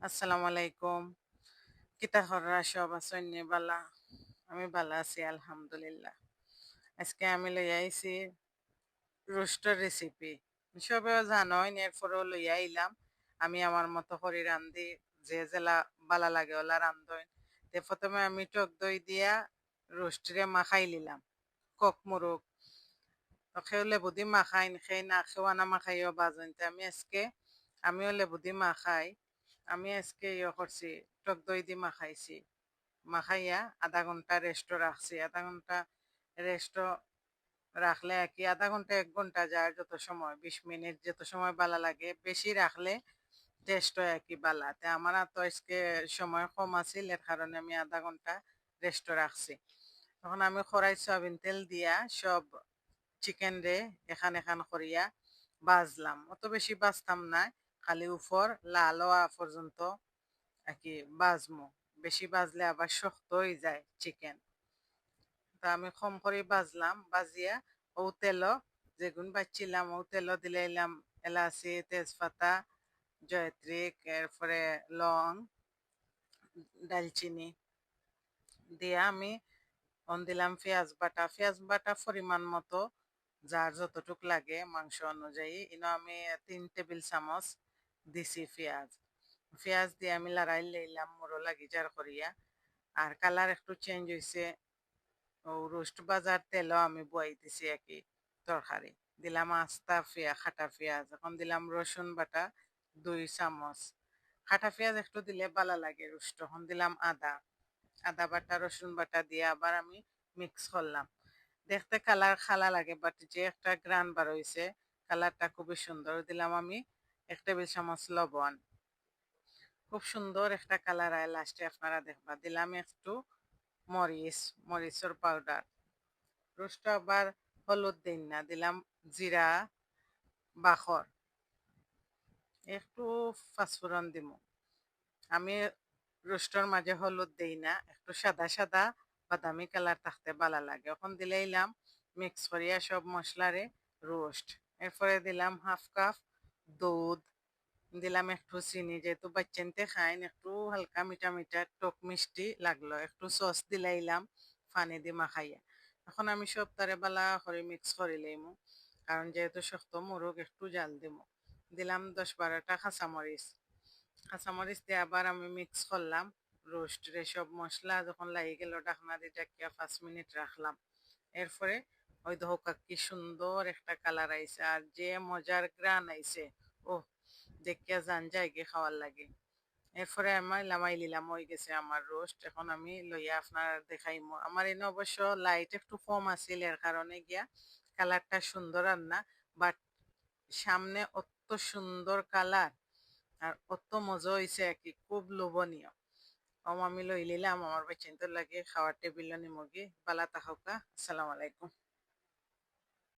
আসসালামু আলাইকুম। কিতা খররা সব আছেন নি বালা? আমি বালা আছি আলহামদুলিল্লাহ। আজকে আমি লইয়া আইছি রোস্টের রেসিপি। সবেও জানোই এরপরেও লইয়া আইলাম। আমি আমার মতো করে রান্ধি, যে জেলা বালা লাগে ওলা রান্ধই। তে প্রথমে আমি টক দই দিয়া রোস্টরে মাখাই লিলাম। কক মুরগ সেও লেবু দি মাখাই সেই না খেওয়া না মাখাইও বাজন। আমিও লেবু দি মাখাই। আমি আজকে করছি, টক দই দি মাখাইছি। মাখাইয়া আধা ঘন্টা রেস্টও রাখছি। আধা ঘন্টা রেস্ট রাখলে আর কি, আধা ঘন্টা 1 ঘন্টা যায় যত সময়, 20 মিনিট যত সময় বালা লাগে। বেশি রাখলে টেস্ট হয় আর কি বালা। তে আমার তো আজকে সময় কম আছিল, এর কারণে আমি আধা ঘন্টা রেস্ট রাখছি। তখন আমি কড়াই সয়াবিন তেল দিয়া সব চিকেন রে এখান এখান করিয়া বাজলাম। অত বেশি বাজতাম না, খালি উপর লাল হওয়া পর্যন্ত আর কি বাজমু। বেশি বাজলে আবার শক্ত হয়ে যায় চিকেন। তা আমি কম করে বাজলাম। বাজিয়া ও তেল যেগুন বাজছিলাম ও তেল দিলাম এলাচি, তেজপাতা, জয়ত্রী, এরপরে লং, দালচিনি দিয়া আমি দিলাম পেঁয়াজ বাটা পরিমাণ মতো, যার যতটুক লাগে মাংস অনুযায়ী। আমি 3 টেবিল চামচ দিছি পেঁয়াজ। পেঁয়াজ দিয়ে আমি লড়াই লইলাম মোরো লাগি যার করিয়া। আর কালার একটু চেঞ্জ হয়েছে। ও রোস্ট বাজার তেলও আমি বয়াই দিছি একই তরকারি। দিলাম আস্তা খাটা পেঁয়াজ। এখন দিলাম রসুন বাটা 2 চামচ। খাটা পেঁয়াজ একটু দিলে ভালো লাগে রোস্ট। এখন দিলাম আদা বাটা, রসুন বাটা দিয়ে আবার আমি মিক্স করলাম। দেখতে কালার খালা লাগে, বাট যে একটা গ্রান বার হয়েছে, কালারটা খুবই সুন্দর। দিলাম আমি 1 টেবিল চামচ লবণ। খুব সুন্দর একটা কালার আয় লাস্টে, আপনারা দেখবা। দিলাম একটু মরিচের পাউডার। রোস্ট আবার হলুদ দিন না, দিলাম জিরা বাখর, একটু পাঁচফোড়ন দিব। আমি রোস্টর মাঝে হলুদ দেই না, একটু সাদা সাদা বাদামি কালার থাকতে ভালো লাগে। এখন দিলাম মিক্স করিয়া সব মশলারে রোস্ট। এরপরে দিলাম হাফ কাপ দুধ, দিলাম একটু চিনি, যেহেতু বাচ্চানতে খাইন একটু হালকা মিঠা মিঠা টক মিষ্টি লাগলো। একটু সস দিলাইলাম পানি দি মাখাইয়া। এখন আমি সব তারে বালা করে মিক্স করে লইমু, কারণ যেহেতু শক্ত মুরগ একটু জাল দিমু। দিলাম 10-12টা কাঁচামরিচ দিয়ে আবার আমি মিক্স করলাম। রোস্ট রে সব মশলা যখন লাগিয়ে গেল, ঢাকনা দিয়ে ঢাকিয়া 5 মিনিট রাখলাম। এরপরে ওই হোকা কি সুন্দর একটা কালার আইছে, আর যে মজার গ্রান আইছে, ও দেখিয়া জান জায়গায় খাওয়ার লাগে। এরপরে আমি লামাই লিলাম, হয়ে গেছে আমার রোস্ট। এখন আমি লইয়া আপনার দেখাইমু। আমার এনে অবশ্য লাইট একটু কম আছিল, এর কারণে গিয়া কালারটা সুন্দর আর না, বাট সামনে অত সুন্দর কালার আর অত মজা হয়েছে আর কি, খুব লোভনীয়। আমি লই লিলাম, আমার বাচ্চাদের লাগে খাওয়ার টেবিল নিমুগি। বালা তাহকা। আসসালামু আলাইকুম।